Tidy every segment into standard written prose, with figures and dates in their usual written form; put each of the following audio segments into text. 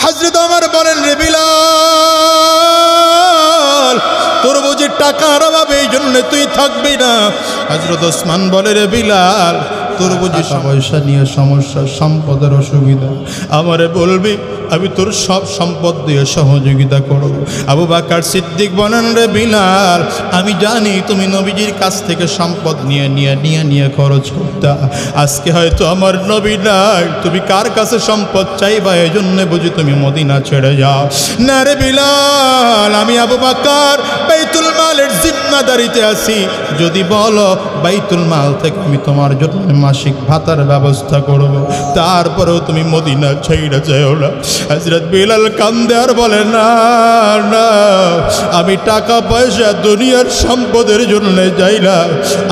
হযরত ওমর বলেন, রে বিলাল, তোর বুঝি টাকার অভাবে এই জন্য তুই থাকবি না? হযরত ওসমান বলে, রে বিলাল, তোর বুঝি পয়সা নিয়ে সমস্যা, সম্পদের অসুবিধা, আমারে বলবি, আমি তোর সব সম্পদ দিয়ে সহযোগিতা করব। আবু বকর সিদ্দিক বলেন, রে বিলাল, আমি জানি তুমি নবীজির কাছ থেকে সম্পদ নিয়ে খরচ করতা। আজকে হয়তো আমার নবী নাই, তুমি কার কাছে সম্পদ চাইবা? এই জন্য বুঝি তুমি মদিনা ছেড়ে যাও। না রে বিলাল, আমি আবু বকর বাইতুল মালের জিম্মাদারিতে আছি। যদি বলো বাইতুল মাল থেকে আমি তোমার জন্য মাসিক ভাতার ব্যবস্থা করব, তারপরেও তুমি মদিনা ছেড়ে যাও না। হযরত বিলাল কান্দে আর বলে, না না, আমি টাকা পয়সা দুনিয়ার সম্পদের জন্য যাই না।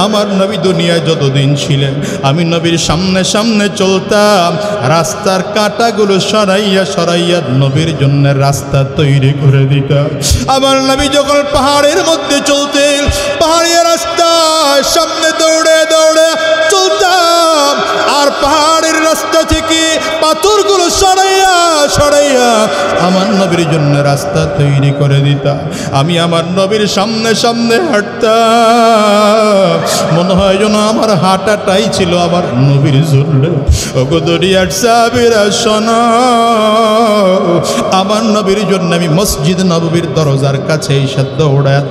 আমার নবী দুনিয়ায় যতদিন ছিলেন আমি নবীর সামনে সামনে চলতাম, রাস্তার কাঁটাগুলো সরাইয়া নবীর জন্য রাস্তা তৈরি করে দিতাম। আমার নবী যখন পাহাড়ের মধ্যে চলতেন, পাহাড়িয়া রাস্তায় সামনে দৌড়ে দৌড়ে চলতাম, আর পাহাড়ের রাস্তা থেকে পাথরগুলো সরাইয়া আমার নবীর জন্য রাস্তা তৈরি করে দিতাম। আমি আমার নবীর সামনে সামনে হাঁটতাম, মনে হয় যেন আমার হাঁটাটাই ছিল আমার নবীর জন্য। ওগো দরিয়ার সাহাবীরা শোনো, আমার নবীর জন্য আমি মসজিদ নববীর দরজার কাছে এসে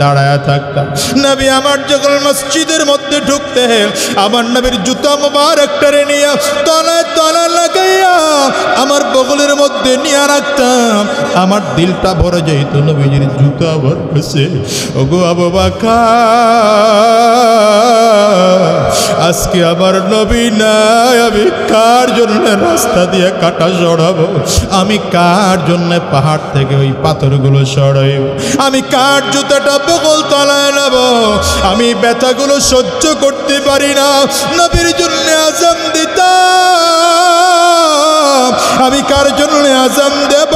দাঁড়ায় থাকতাম। নবী আমার যখন মসজিদের মধ্যে ঢুকতেন, আমার নবীর জুতা মোবারক টেনে নিয়ে তলায় লাগাইয়া আমার বগলের মধ্যে নিয়ে রাখতাম। আমার দিলটা ভরে যেত নবীজির জুতা আমার কাছে। ওগো আবু বকর, আজকে আমার নবী নাই, আমি কার জন্য রাস্তা দিয়ে কাটা সরাবো? আমি কার জন্য পাহাড় থেকে ওই পাথরগুলো সরাইব? আমি কার জুতাটা বগল তলায় নেব? আমি ব্যথাগুলো সহ্য করতে পারি না। নবীর জন্য আযান দিতাম, আমি কার জন্য আযান দেব?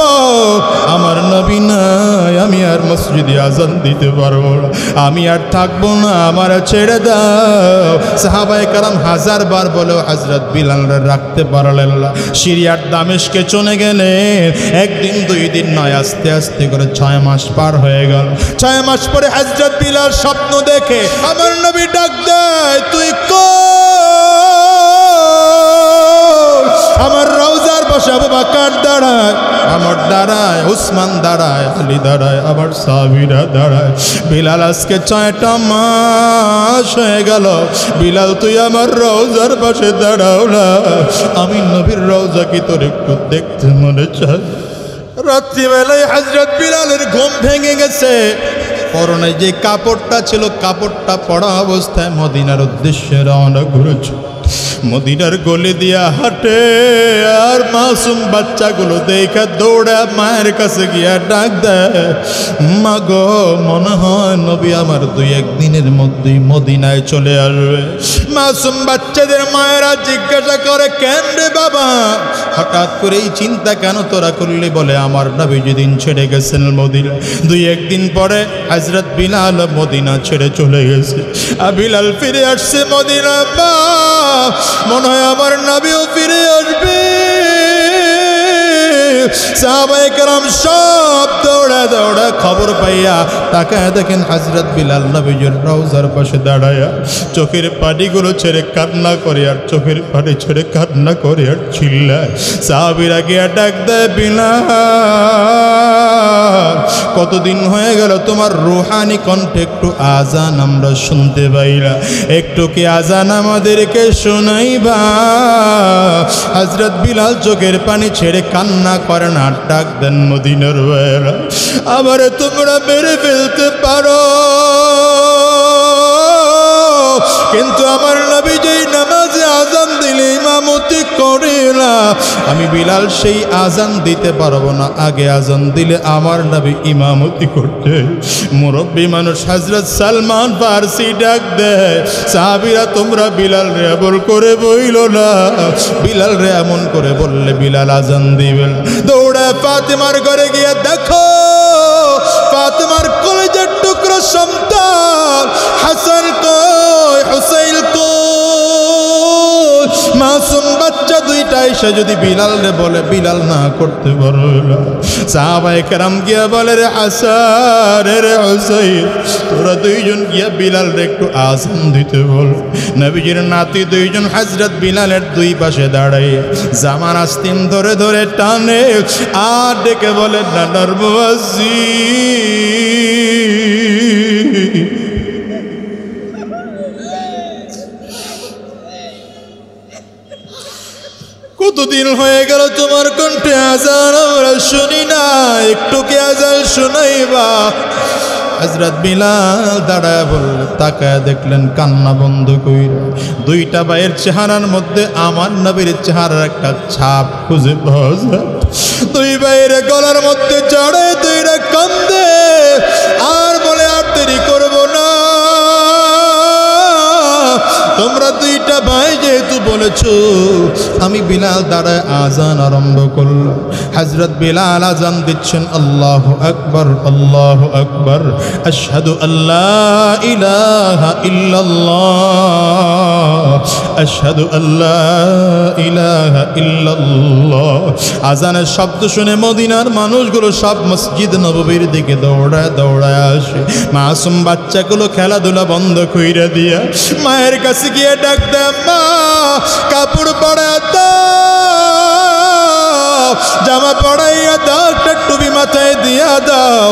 আমার নবী নাই, আমি আর মসজিদে আযান দিতে পারবো না, আমি আর থাকবো না, আমার ছেড়ে দাও। সাহাবায়ে কেরাম হাজার বার বলেও হযরত বিলালরে রাখতে পারলেন না। সিরিয়ার দামেস্কে চলে গেলেন। একদিন দুই দিন নয়, আস্তে আস্তে করে 6 মাস পার হয়ে গেল। 6 মাস পরে হযরত বিলাল স্বপ্ন দেখে আমার নবী ডাক দেয়, তুই আমার রওজার পাশে আবু বকর দাঁড়ায়, আমার দাঁড়ায়, উসমান দাঁড়ায়, আলী দাঁড়ায়, আমার সাহাবীরা দাঁড়ায়। বিলাল, আজকে 6টা মাস হয়ে গেল, বিলাল তুই আমার রওজার পাশে দাঁড়াও না, আমি নবীর রওজা কি তোর একটু দেখতে মনে চায়? রাত্রিবেলায় হযরত বিলালের ঘুম ভেঙে গেছে। পরনে যে কাপড়টা ছিল, কাপড়টা পরা অবস্থায় মদিনার উদ্দেশ্যে রওনা করেছে। মদিনার গলি দিয়া হাঁটে, আর মাসুম বাচ্চাগুলো দেখা দৌড়ে মায়ের কাছে গিয়া ডাক দেয়, মা গো, মনে হয় নবী আমার 2-1 দিনের মধ্যেই মদিনায় চলে আসবে। মাসুম বাচ্চাদের মায়েরা জিজ্ঞাসা করে, কেন রে বাবা, হঠাৎ করে এই চিন্তা কেন তোরা করলি? বলে, আমার নবী যেদিন ছেড়ে গেছেন মদিনা, 2-1 দিন পরে হযরত বিলাল মদিনা ছেড়ে চলে গেছে। আর বিলাল ফিরে আসছে মদিনা, মনে হয় আমার নবীও ফিরে আসবে। সাহাবায়ে কেরাম সব দৌড়া দৌড়া খবর পাইয়া তাকায় দেখেন হযরত বিলাল নবীজির রওজার পাশে দাঁড়ায়া চোখের পানিগুলো ছেড়ে কান্না করে, আর চোখের পানি ছেড়ে কান্না করে আর চিল্লায়। সাহাবীরা গিয়া ডাক দেয়, বিলাল, কতদিন হয়ে গেল তোমার রুহানি কণ্ঠে একটু আজান আমরা শুনতে পাইলা, একটু কি আজান আমাদেরকে শোনাইবা? হযরত বিলাল চোখের পানি ছেড়ে কান্না করেন আর ডাক দেন, মদিনার ভাইরা, আমারে তোমরা মেরে ফেলতে পারো, কিন্তু আমার নবী যেই নামাজে আজান দিলে ইমামতি করে না, আমি বিলাল সেই আজান দিতে পারবো না। আগে আজান দিলে আমার নবী ইমামতি করতে। মুরব্বী মানুষ হযরত সালমান ফারসি ডাক দেয়, সাহাবীরা তোমরা বিলাল রে এমন করে বইল না, বিলাল রে এমন করে বললে বিলাল আজান দিবেন। দৌড়ে ফাতেমার ঘরে গিয়ে দেখো, ফাতেমার কলেজের টুকরো সন্তান হাসান কই, হুসাইন কই, মাসুম বাচ্চা দুইটা এসে যদি বিলাল রে বলে, বিলাল না করতে পারবে না। সাহাবায়ে কেরাম গিয়া বলে, রে হাসান রে হুসাইন, তোরা দুইজন গিয়া বিলাল রে একটু আযান দিতে বল। নবীজির নাতি দুইজন হযরত বিলালের দুই পাশে দাঁড়ায় জামার আস্তিন ধরে ধরে টানে আর ডেকে বলে, নানার মুয়াজ্জিন। কতদিন হয়ে গেল তোমার কণ্ঠে আযান আমরা শুনি না, একটু কি আযান শোনাইবা? হযরত বিলাল দাঁড়ায় বলল, তাকায় দেখলেন কান্না বন্ধ কইরা দুইটা ভাইয়ের চেহারার মধ্যে আমার নবীর চেহারার একটা ছাপ খুঁজে পাওয়া যায়। দুই ভাইয়ের গলার মধ্যে চড়ে দুইটা কান্দে আর বলে, আর দেরি করব না, তোমরা দুইটা ভাই যেহেতু বলেছো, আমি বিলাল দাঁড়ায় আযান আরম্ভ করলাম। হযরত বিলাল আযান দিচ্ছেন, আল্লাহু আকবার, আল্লাহু আকবার, আশহাদু আল্লা ইলাহা ইল্লাল্লাহ, আশহাদু আল্লা ইলাহা ইল্লাল্লাহ। আযানের শব্দ শুনে মদিনার মানুষগুলো সব মসজিদ নববীর দিকে দৌড়ায় দৌড়ায় আসে। মাসুম বাচ্চাগুলো খেলাধুলা বন্ধ কইরা দিয়া মায়ের কাছে গিয়ে ডাক দেয়, মা কাপড় পরায় দাও, জামা পরাইয়া দাও, একটা টুপি মাথায় দিয়া দাও,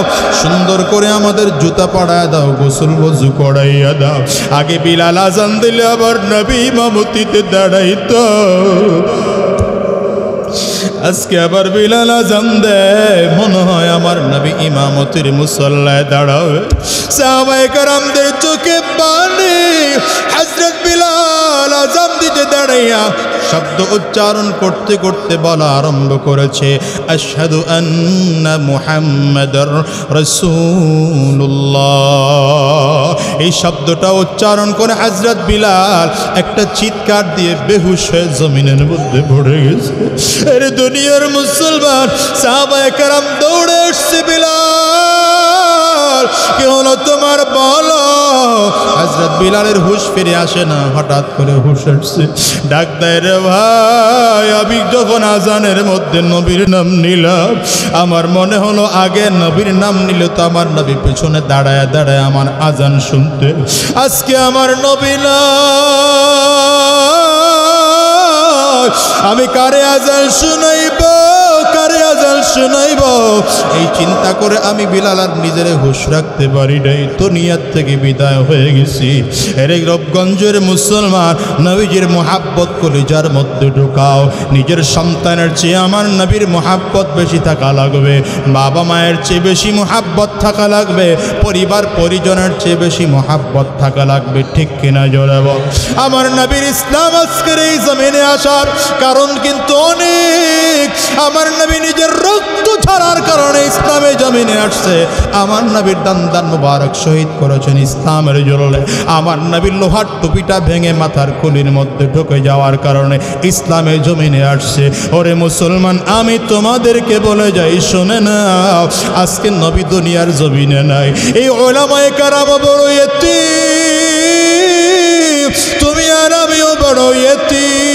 সুন্দর করে আমাদের জুতা পরায় দাও, গোসল বজু করাইয়া দাও। আগে বিলাল আযান দিলে আবার নবী ইমামতিতে দাঁড়াইতো, আজকে আবার বিলাল আযান দেয়, মনে হয় আমার নবী ইমামতির মুসল্লায় দাঁড়াবে। সাহাবায়ে কেরামদের চোখে পানি। হযরত বিলাল আযান দিতে দাঁড়াইয়া শব্দ উচ্চারণ করতে করতে বলা আরম্ভ করেছে, আশহাদু আন্না মুহাম্মাদার রাসূলুল্লাহ। এই শব্দটা উচ্চারণ করে হযরত বিলাল একটা চিৎকার দিয়ে বেহুশ হয়ে জমিনের মধ্যে পড়ে গেছে। এর দুনিয়ার মুসলমান সাহাবায়ে কেরাম দৌড়ে আসছে, বিলাল কি হলো তোমার বলো? হযরত বিলালের হুঁশ ফিরে আসে না, হঠাৎ করে হুঁশ আসছে, ডাক দেয়, রে ভাই, আমি যখন আযানের মধ্যে নবীর নাম নিলাম, আমার মনে হলো আগে নবীর নাম নিলে তো আমার নবী পেছনে দাঁড়ায় দাঁড়ায় আমার আযান শুনতে, আজকে আমার নবী না, আমি কারে আযান শুনাইব, কারে আযান শুনাইব? এই চিন্তা করে আমি বিলাল আর নিজের হুঁশ রাখতে পারি নাই, দুনিয়ার থেকে বিদায় হয়ে গেছি। এর রূপগঞ্জের মুসলমান, নবীজির মুহাব্বত কলিজার মধ্যে ঢোকাও। নিজের সন্তানের চেয়ে আমার নবীর মুহাব্বত বেশি থাকা লাগবে, বাবা মায়ের চেয়ে বেশি মুহাব্বত থাকা লাগবে, পরিবার পরিজনের চেয়ে বেশি মুহাব্বত থাকা লাগবে, ঠিক কিনা জোরে বল? আমার নবীর ইসলাম আজকের এই জমিনে আসার কারণ কিন্তু অনেক। আমার নবী নিজের রক্ত ঝরার কারণে ইসলামের জমিনে আসছে। আমার নবীর দান মুবারক শহীদ করেছেন ইসলামের জন্য। আমার নবীর লোহার টুপিটা ভেঙে মাথার খুলির মধ্যে ঢুকে যাওয়ার কারণে ইসলামের জমিনে আসছে। ওরে মুসলমান, আমি তোমাদেরকে বলে যাই, শুনে নাও, আজকে নবী দুনিয়ার জমিনে নাই। এই উলামায়ে কেরাম বড় ইতিম, তুমি আর আমিও বড় ইতিম।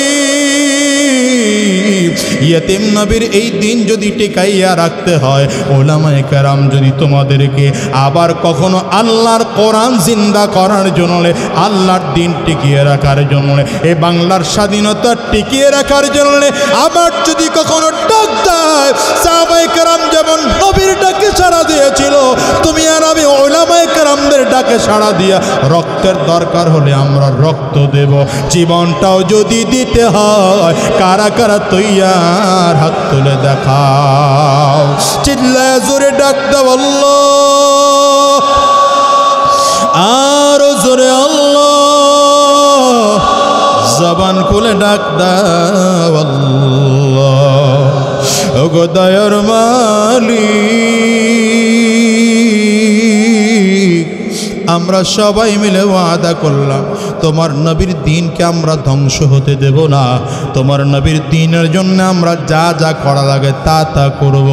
নবীর এই দিন যদি টিকাইয়া রাখতে হয়, উলামায়ে কেরাম যদি তোমাদেরকে আবার কখনো আল্লাহর কোরআন জিন্দা করার জন্য, আল্লাহর দিন টিকিয়ে রাখার জন্য, এই বাংলার স্বাধীনতা টিকিয়ে রাখার জন্য আবার যদি কখনো ডাক দেয়, সাহাবায়ে কেরাম যেমন নবীর ডাকে সাড়া দিয়েছিল, তুমি আর আমি উলামায়ে কেরামদের ডাকে সাড়া দিয়া রক্তের দরকার হলে আমরা রক্ত দেব, জীবনটাও যদি দিতে হয়। কারা কারা তৈয়ার? হাত তুলে দেখাও, চিল্লায় জোরে ডাক দাও আল্লাহ, আরো জোরে আল্লাহ, জবান খুলে ডাক দাও আল্লাহ। ওগো দয়ার মালিক, আমরা সবাই মিলে ওয়াদা করলাম তোমার নবীর দ্বীনকে আমরা ধ্বংস হতে দেব না, তোমার নবীর দ্বীনের জন্য আমরা যা যা করা লাগে তা তা করব,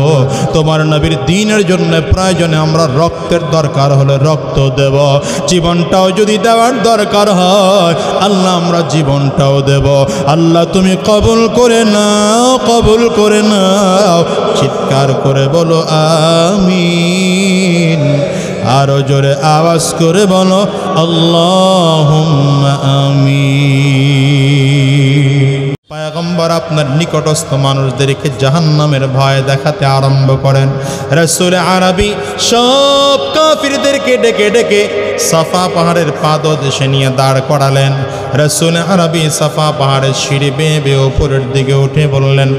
তোমার নবীর দ্বীনের জন্য প্রয়োজনে আমরা রক্তের দরকার হলে রক্ত দেব, জীবনটাও যদি দেওয়ার দরকার হয় আল্লাহ আমরা জীবনটাও দেব। আল্লাহ তুমি কবুল করে নাও, কবুল করে নাও। চিৎকার করে বলো আমিন। আরো জোরে আওয়াজ করে বলো আল্লাহুম্মা আমিন। পয়গম্বর আপনার নিকটস্থ মানুষদেরকে জাহান্নামের ভয় দেখাতে আরম্ভ করেন। রাসূল আরবি সব কাফিরদেরকে ডেকে ডেকে সাফা পাহাড়ের পাদদেশে নিয়ে দাঁড় করালেন। রাসূল আরবি সাফা পাহাড়ের সিঁড়ি বেয়ে বেয়ে উপরের দিকে উঠে বললেন,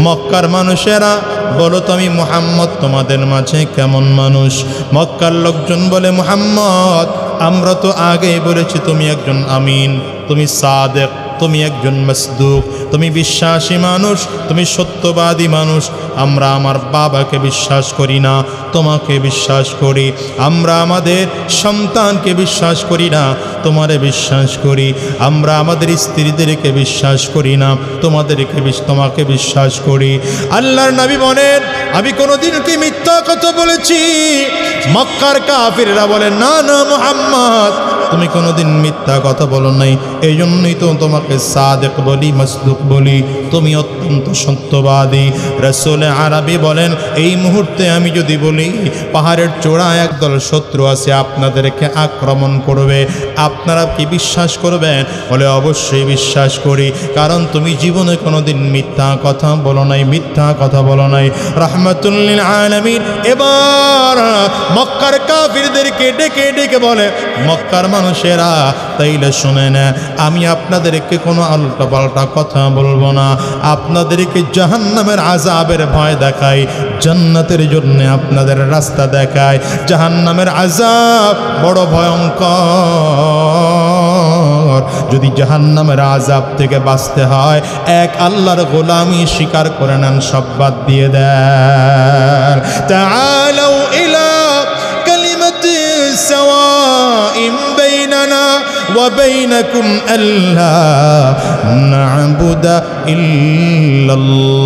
মক্কার মানুষেরা বলো তো আমি মুহাম্মদ তোমাদের মাঝে কেমন মানুষ? মক্কার লোকজন বলে, মুহাম্মদ আমরা তো আগেই বলেছি তুমি একজন আমিন, তুমি সাদেক, তুমি একজন মাসদুক, তুমি বিশ্বাসী মানুষ, তুমি সত্যবাদী মানুষ। আমরা আমার বাবাকে বিশ্বাস করি না, তোমাকে বিশ্বাস করি। আমরা আমাদের সন্তানকে বিশ্বাস করি না, তোমারে বিশ্বাস করি। আমরা আমাদের স্ত্রীদেরকে বিশ্বাস করি না, তোমাকে বিশ্বাস করি। আল্লাহর নবী বলেন, আমি কোনোদিন কি মিথ্যা কথা বলেছি? মক্কার কাফিররা বলে, না না মুহাম্মদ তুমি কোনোদিন মিথ্যা কথা বলো নাই, এই জন্যই তো তোমাকে সাদেক বলি, মাসদুক বলি, তুমি অত্যন্ত সত্যবাদী। রাসূল আরবি বলেন, এই মুহূর্তে আমি যদি বলি পাহাড়ের চূড়ায় একদল শত্রু আছে আপনাদেরকে আক্রমণ করবে, আপনারা কি বিশ্বাস করবেন? বলে অবশ্যই বিশ্বাস করি, কারণ তুমি জীবনে কোনোদিন মিথ্যা কথা বলো নাই, মিথ্যা কথা বলো নাই। রাহমাতুল লিল আলামিন এবার মক্কার কাফিরদেরকে ডেকে ডেকে বলে, মক্কার মানুষেরা তাইলে শুনে না, আমি আপনাদেরকে কোনো আলটা পাল্টা কথা বলবো না, আপনাদেরকে জাহান্নামের আযাবের ভয় দেখাই, জান্নাতের জন্য আপনাদের রাস্তা দেখায়। জাহান্নামের আযাব বড় ভয়ঙ্কর, যদি জাহান্নামের আযাব থেকে বাঁচতে হয় এক আল্লাহর গোলামি স্বীকার করে নেন, সব বাদ দিয়ে দেন। তাআলাউ ইলা কালিমাতি সাওয়াইম বাইনানা ওয়া বাইনাকুম আল্লা না'বুদা ইল্লাল্লাহ।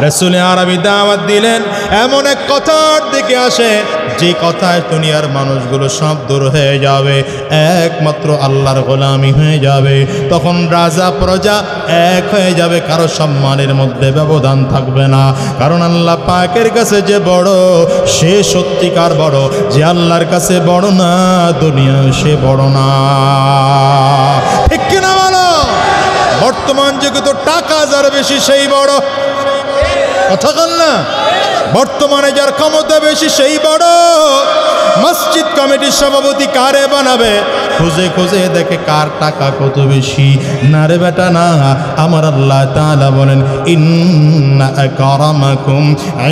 রাসূল আরবি দাওয়াত দিলেন, এমন এক কথার দিকে আসে যে কথায় দুনিয়ার মানুষগুলো সব দূর হয়ে যাবে, একমাত্র আল্লাহর গোলামি হয়ে যাবে। তখন রাজা প্রজা এক হয়ে যাবে, কারো সম্মানের মধ্যে ব্যবধান থাকবে না, কারণ আল্লাহ পাকের কাছে যে বড় সে সত্যিকার বড়, যে আল্লাহর কাছে বড় না দুনিয়া সে বড় না। ঠিক কিনা বলো? বর্তমান যুগে তো টাকা যার বেশি সেই বড়, কথা বল না? বর্তমানে যার ক্ষমতা বেশি সেই বড়। মসজিদ কমিটির সভাপতি কারে বানাবে খুঁজে খুঁজে দেখে কার টাকা কত বেশি। না রে বেটা না, আমার আল্লাহ তাআলা বলেন, ইন্না আকরামাকুম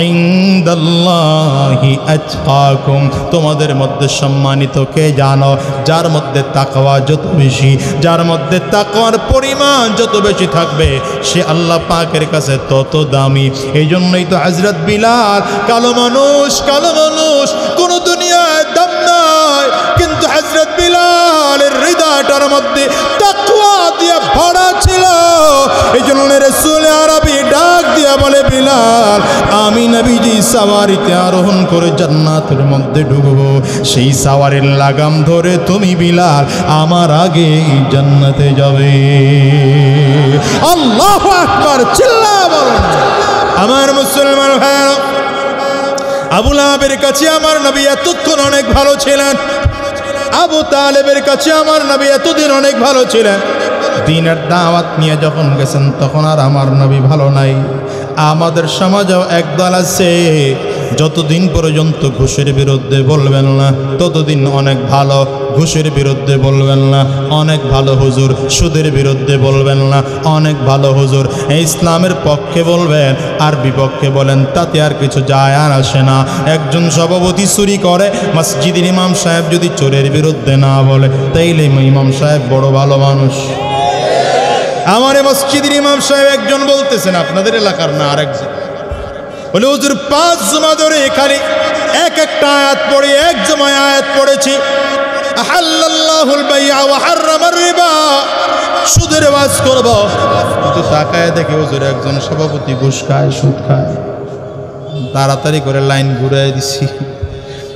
ইনদাল্লাহি আতকাকুম, তোমাদের মধ্যে সম্মানিত কে জানো? যার মধ্যে তাকওয়া যত বেশি, যার মধ্যে তাকওয়ার পরিমাণ যত বেশি থাকবে সে আল্লাহ পাকের কাছে তত দামি। এই জন্যই তো হযরত বিলাল কালো মানুষ, কালো মানুষ, কোন দুনিয়ায় দাম নাই, কিন্তু হযরত বিলালের হৃদয়টার মধ্যে তাকওয়া দিয়ে ভরা ছিল। এই জন্য রাসূল আরবি ডাক দিয়া বলে, বিলাল আমি নবীজি সাওয়ারিতে আরোহণ করে জান্নাতের মধ্যে ঢুকবো, সেই সাওয়ারির লাগাম ধরে তুমি বিলাল আমার আগে জান্নাতে যাবে। আল্লাহু আকবার, চিল্লা বলেন। আমার মুসলমান ভাইরা, আবু লাহাবের কাছে আমার নবী এতক্ষণ অনেক ভালো ছিলেন, আবু তালেবের কাছে আমার নবী এতদিন অনেক ভালো ছিলেন। দ্বীনের দাওয়াত নিয়ে যখন গেছেন তখন আর আমার নবী ভালো নাই। আমাদের সমাজেও একদল আছে, যতদিন পর্যন্ত ঘুষের বিরুদ্ধে বলবেন না ততদিন অনেক ভালো, ঘুষের বিরুদ্ধে বলবেন না অনেক ভালো হুজুর, সুদের বিরুদ্ধে বলবেন না অনেক ভালো হুজুর, ইসলামের পক্ষে বলবেন আর বিপক্ষে বলেন, তাতে আর কিছু যায় আর আসে না। একজন সভাপতি চুরি করে, মসজিদের ইমাম সাহেব যদি চোরের বিরুদ্ধে না বলে তাইলে ইমাম সাহেব বড় ভালো মানুষ। আমার মসজিদের ইমাম সাহেব একজন বলতেছেন, আপনাদের এলাকার না আরেকজন, বলে হুজুর 5 জুমা ধরে খালি এক একটা আয়াত পড়ে, এক জুমায় আয়াত পড়েছি আহাল্লাল্লাহুল বাই'a ওয়া হাররামার রিবা, সুদের ওয়াজ করব, কিন্তু তাকায় দেখে হুজুর একজন সভাপতি ঘুষ খায়, সুদ খায়। তাড়াতাড়ি করে লাইন ঘুরাই দিছি।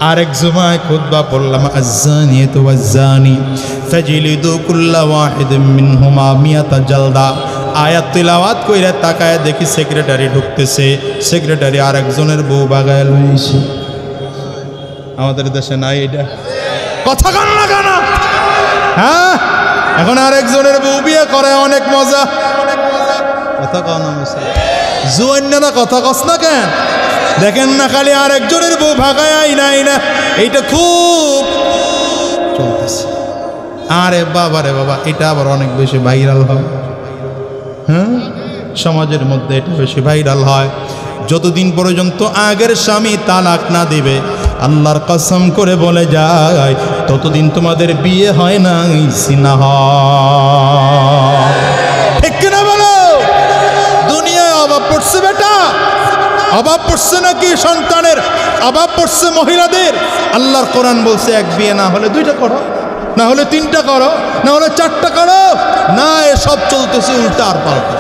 আরেক জুমায় খুতবা পড়লাম, আয-যানিয়াতু ওয়াজ-যানি ফাজলিদু কুল্লা ওয়াহিদিন মিনহুমা মিয়াতা জালদা। আয়াত তিলাওয়াত কইরা তাকায় দেখি সেক্রেটারি ঢুকতেছে, সেক্রেটারি আরেকজনের বউ বাগায় লইছে। আমাদের দেশে নাই এটা, কথা কন না কেন? হ্যাঁ, এখন আরেকজনের বউ বিয়ে করে, অনেক মজা। কথা কন জুয়ান্নারা, কথা কস না কেন? দেখেন না খালি আরেকজনের বউ ভাগায় আইনা, এইটা খুব চলতেছে। আরে বাবা রে বাবা, এটা আবার অনেক বেশি ভাইরাল হয়। হ্যাঁ, সমাজের মধ্যে এটা বেশি ভাইরাল হয়। যতদিন পর্যন্ত আগের স্বামী তালাক না দিবে, আল্লাহর কসম করে বলে যায়, ততদিন তোমাদের বিয়ে হয় না, সিনা হয়। ঠিক কিনা বলো? দুনিয়ায় অভাব পড়ছে বেটা, অভাব পড়ছে নাকি সন্তানের, অভাব পড়ছে মহিলাদের। আল্লাহর কোরআন বলছে, এক বিয়ে না হলে 2টা করো, না হলে 3টা করো, না হলে 4টা করো। না, এসব চলতেছে উল্টা আর পাল্টা।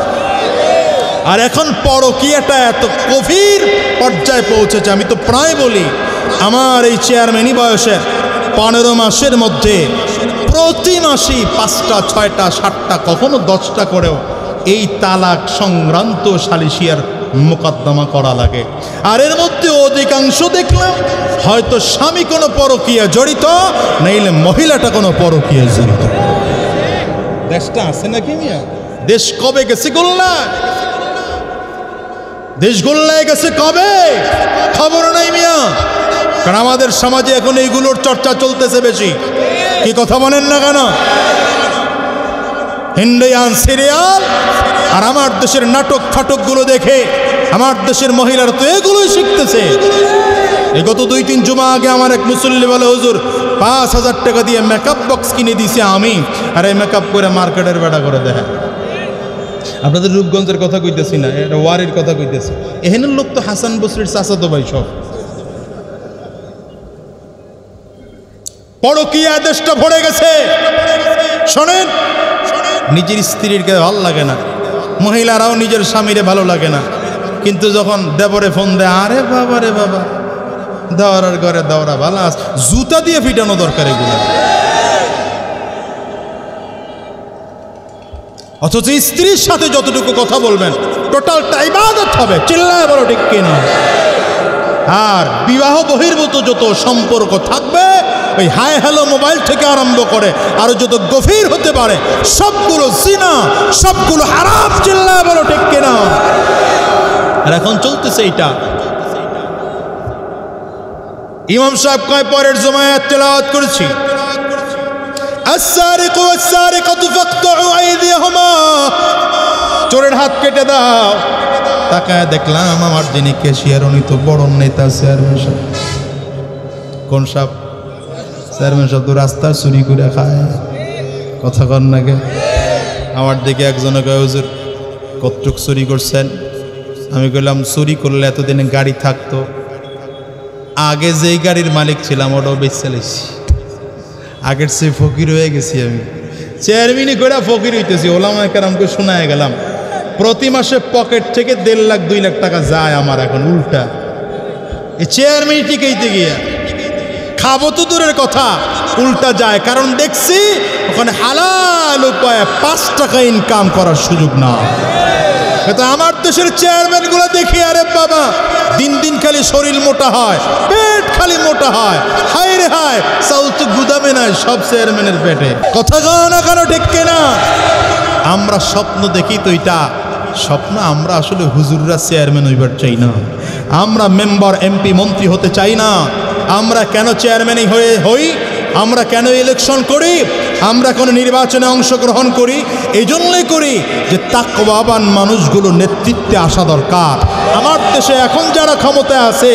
আর এখন পরকীয়াটা এত গভীর পর্যায়ে পৌঁছেছে, আমি তো প্রায় বলি, আমার এই চেয়ারম্যানই বয়সে 15 মাসের মধ্যে প্রতি মাসেই 5টা 6টা 7টা কখনো 10টা করেও এই তালাক সংক্রান্ত সালিশিয়ার মোকদ্দমা করা লাগে। আর এর মধ্যে অধিকাংশ দেখলাম হয়তো স্বামী কোনো পরকীয়া জড়িত, নাইলে মহিলাটা কোনো পরকীয়া জড়িত। দেশটা আছে নাকি মিয়া? দেশ কবে গেছে গোল্লা? দেশ গোল্লায় গেছে কবে? খবর নাই মিয়া। কারণ আমাদের সমাজে এখন এইগুলোর চর্চা চলতেছে বেশি। কি কথা বলেন না কেন? ইন্ডিয়ান সিরিয়াল আর আমার দেশের নাটক ফাটকগুলো দেখে আমার দেশের মহিলারা তো এগুলোই শিখতেছে। এই গত 2-3 জুমা আগে আমার এক মুসল্লি বলে, হুজুর 5,000 টাকা দিয়ে মেকআপ বক্স কিনে দিছি আমি, আর এই মেকআপ করে মার্কেটের বেড়া করে দেখে। আপনাদের রূপগঞ্জের কথা কইতেছি না, এটা ওয়ারির কথা কইতেছি। এহেনের লোক তো হাসান বসরির চাচাতো ভাই সব। পরকীয়া দেশটা ভরে গেছে। শোনেন, নিজের স্ত্রীর কে ভালো লাগে না, মহিলারাও নিজের স্বামীরে ভালো লাগে না, কিন্তু যখন দেবরে ফোন দেয়, আরে বাবা রে বাবা, দেওয়ার ঘরে দেওয়া ভালো আছে, জুতা দিয়ে ফিটানো দরকার এগুলো। অথচ স্ত্রীর সাথে যতটুকু কথা বলবেন টোটালটা ইবাদত হবে। চিল্লায় বলো ঠিক কিনা? আর বিবাহ বহির্ভূত যত সম্পর্ক থাকবে, ওই হাই হ্যালো মোবাইল থেকে আরম্ভ করে আরো যত গভীর হতে পারে, সবগুলো জিনা, সবগুলো হারাম। চিল্লায় বলো ঠিক কিনা? আর এখন চলতেছে এইটা। ইমাম সাহেব কয় পরের জমায় তেলাওয়াত করেছি, আস-সারিকু ওয়াস-সারিকাতু ফাকতুউ আইদিয়াহুমা, চোরের হাত কেটে দাও। তাকায় দেখলাম আমার যিনি ক্যাশিয়ার, উনি তো বড় নেতা, চেয়ারম্যান সাহেব। কোন সাহেব? চেয়ারম্যান সাহেব তো রাস্তা চুরি করে খায়। কথা কন নাকি? আমার দিকে একজনে কয়, হুজুর কতটুক চুরি করছেন? আমি কইলাম, চুরি করলে এতদিনে গাড়ি থাকতো, আগে যেই গাড়ির মালিক ছিলাম ওটাও বেচে চালাইছি, আগের চেয়ে ফকির হয়ে গেছি আমি। চেয়ারম্যানই করে ফকির হইতেছি। ওলামায়ে কেরামকে শোনায় গেলাম, প্রতি মাসে পকেট থেকে 1.5 লাখ 2 লাখ টাকা যায় আমার। এখন উল্টা এই চেয়ারম্যান টিকাইতে গিয়া খাবো তো দূরের কথা, উল্টা যায়। কারণ দেখছি ওখানে হালাল উপায়ে 5 টাকা ইনকাম করার সুযোগ না। কিন্তু আমার দেশের চেয়ারম্যান গুলো দেখি, আরে বাবা, দিন দিন খালি শরীর মোটা হয়, পেট খালি মোটা হয়। হায় রে হায়, চাউল তো গুদামে নাই, সব চেয়ারম্যানের পেটে। কথা কও না কেন ঠিক কিনা? আমরা স্বপ্ন দেখি তো, এটা স্বপ্ন। আমরা আসলে হুজুররা চেয়ারম্যান হইবার চাই না, আমরা মেম্বার এমপি মন্ত্রী হতে চাই না। আমরা কেন চেয়ারম্যানই হই? আমরা কেন ইলেকশন করি? আমরা কোনো নির্বাচনে অংশগ্রহণ করি এই জন্যই করি যে তাকওয়াবান মানুষগুলো নেতৃত্বে আসা দরকার। আমার দেশে এখন যারা ক্ষমতায় আছে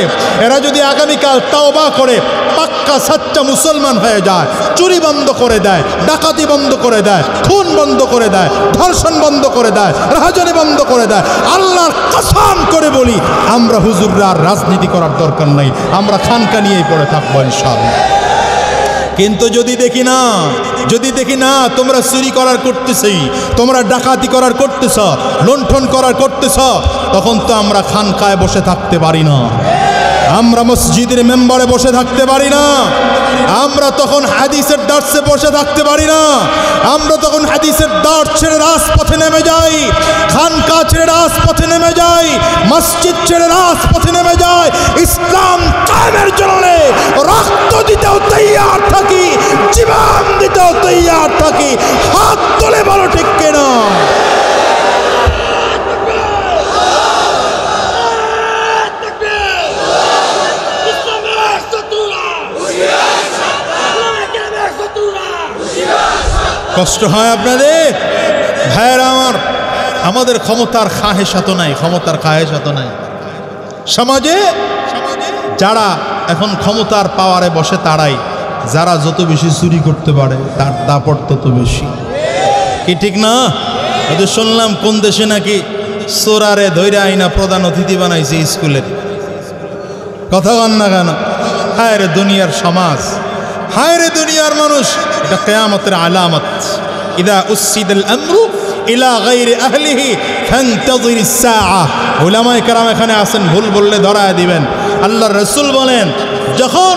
এরা যদি আগামীকাল তাওবা করে পাক্কা সাচ্চা মুসলমান হয়ে যায়, চুরি বন্ধ করে দেয়, ডাকাতি বন্ধ করে দেয়, খুন বন্ধ করে দেয়, ধর্ষণ বন্ধ করে দেয়, রাহাজানি বন্ধ করে দেয়, আল্লাহর কসম করে বলি আমরা হুজুররা আর রাজনীতি করার দরকার নাই, আমরা খানকা নিয়েই পড়ে থাকবো ইনশাআল্লাহ। কিন্তু যদি দেখি না তোমরা চুরি করার করতেছি, তোমরা ডাকাতি করার করতেছ, লুণ্ঠন করার করতেছ, তখন তো আমরা খানকায় বসে থাকতে পারি না, আমরা মসজিদের মেম্বারে বসে থাকতে পারি না, আমরা তখন হাদিসের দার্সে বসে থাকতে পারি না, আমরা তখন হাদিসের দার্স ছেড়ে রাজপথে নেমে যাই, খানকা ছেড়ে রাজপথে নেমে যাই, মসজিদ ছেড়ে রাজপথে নেমে যাই, ইসলাম কায়েমের জন্য রক্ত দিতেও তৈয়ার থাকি, জীবন দিতেও তৈয়ার থাকি। হাত তুলে বলো ঠিক কিনা? কষ্ট হয় আপনাদের ভাইয়েরা আমার? আমাদের ক্ষমতার খাহেশাত নাই, ক্ষমতার খাহেশাত নাই। সমাজে যারা এখন ক্ষমতার পাওয়ারে বসে তারাই যারা যত বেশি চুরি করতে পারে তার দাপট তত বেশি, কি ঠিক না? ওদের শুনলাম কোন দেশে নাকি চোরারে ধৈর্য আইনা প্রধান অতিথি বানাইছে স্কুলের। কথা বল না কেন? হায় রে দুনিয়ার সমাজ, হায় রে দুনিয়ার মানুষ। এটা কিয়ামতের আলামত। ইদা উসিদাল আমরু ইলা গায়রি আহলিহি ফান্তাযিরিস সাআ। উলামায়ে কেরাম এখানে আছেন, ভুল বললে ধরায় দিবেন। আল্লাহর রাসূল বলেন যখন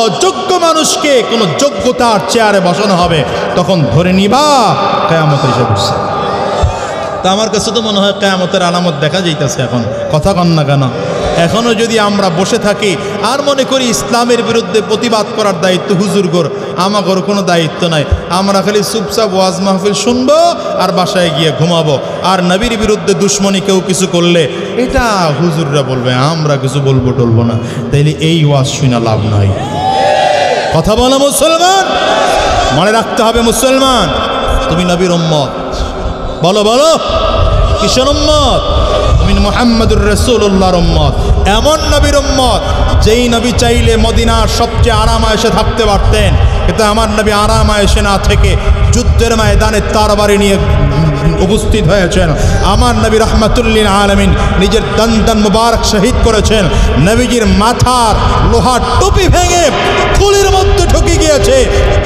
অযোগ্য মানুষকে কোনো যোগ্যতার চেয়ারে বসানো হবে তখন ধরে নিবা কিয়ামত এসে বসছে। তা আমার কাছে তো মনে হয় কিয়ামতের আলামত দেখা যাইতেছে এখন। কথা কন না কেন? এখনো যদি আমরা বসে থাকি আর মনে করি ইসলামের বিরুদ্ধে প্রতিবাদ করার দায়িত্ব হুজুরগর, আমাগর কোনো দায়িত্ব নাই, আমরা খালি চুপচাপ ওয়াজ মাহফিল শুনবো আর বাসায় গিয়ে ঘুমাবো, আর নবীর বিরুদ্ধে দুশ্মনী কেউ কিছু করলে এটা হুজুররা বলবে, আমরা কিছু বলবো টলবো না, তাইলে এই ওয়াজ শুনে লাভ নাই। কথা বলো মুসলমান, মনে রাখতে হবে মুসলমান তুমি নবীর উম্মত। বলো বলো কিসের উম্মত? তুমি মুহাম্মদুর রাসূলুল্লাহর উম্মত, এমন নবীর উম্মত যেই নবী চাইলে মদিনার সবচেয়ে আরামায়েশে থাকতে পারতেন, কিন্তু আমার নবী আরামায়েশে না থেকে যুদ্ধের ময়দানে তরবারি নিয়ে উপস্থিত হয়েছেন। আমার নবী রাহমাতুল লিল আলামিন নিজের দন্দন মুবারক শহীদ করেছেন। নবীজির মাথার লোহার টুপি ভেঙে খুলির মধ্যে ঢুকে গিয়েছে,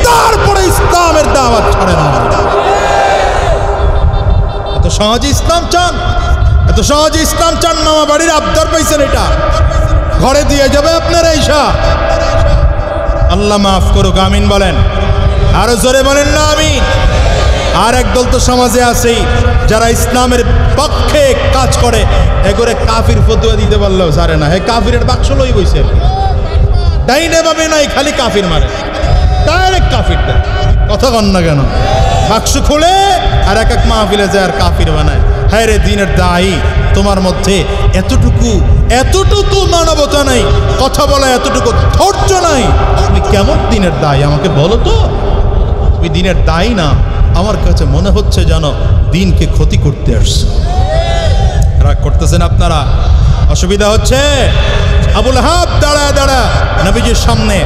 তারপরে ইসলামের দাওয়াত ছাড়ে না। এত সহজে ইসলাম চান, এত সহজে ইসলাম চান? মামা বাড়ির আবদার পাইছেন, এটা ঘরে দিয়ে যাবে আপনার এইসা। আল্লাহ মাফ করুক, আমিন বলেন। আরো জোরে বলেন না আমিন। আর একদল তো সমাজে আছেই যারা ইসলামের পক্ষে কাজ করে, এগোরে কাফির ফতোয়া দিতে পারলেও সারে না, হে কাফিরের বাক্স লই বইছে, ডাইনে বামে নাই, খালি কাফির মারে, ডাইরেক্ট কাফির দেয়। কথা কন না কেন? বাক্স খুলে আর এক এক মাহফিলে যায় আর কাফির বানায়। হ্যাঁ রে দিনের দায়ী, তোমার মধ্যে এতটুকু মানবতা নাই, কথা বলা এতটুকু ধৈর্য নাই, তুমি কেমন দিনের দায়ী আমাকে বলো তো? তুমি দিনের দায়ী না, আমার কাছে মনে হচ্ছে যেন দিনকে ক্ষতি করতে আসছে। রাগ করতেছেন আপনারা? অসুবিধা হচ্ছে? আবুল আহাব দাঁড়া নবীজির সামনে,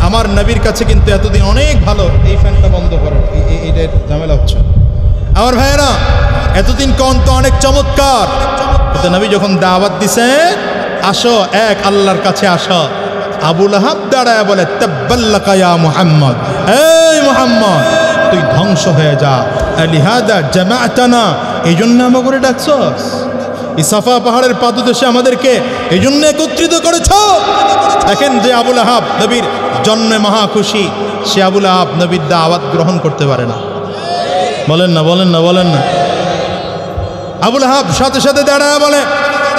আমার নবীর কাছে কিন্তু এতদিন অনেক ভালো। এই ফ্যানটা বন্ধ করো, এইটা ঝামেলা হচ্ছে। আমার ভাইয়েরা এতদিন কন তো অনেক চমৎকার, কিন্তু নবী যখন দাওয়াত দিছে আসো এক আল্লাহর কাছে আসো, আবুল আহাব দাঁড়ায় বলে তাব্বাল্লাকা ইয়া মুহাম্মদ, এই মুহাম্মদ তুই ধ্বংস হয়ে যা, লিহাদা জামাআতানা, এই জন্য আমাকে করে ডাকছস, এই সাফা পাহাড়ের পাদদেশে আমাদেরকে এই জন্য একত্রিত করেছ। দেখেন যে আবুল আহাব নবীর জন্মে মহা খুশি, সে আবুল আহাব নবীর দাওয়াত গ্রহণ করতে পারে না। বলেন না বলেন না বলেন না। আবুল আহাব সাথে সাথে দাঁড়ায় বলে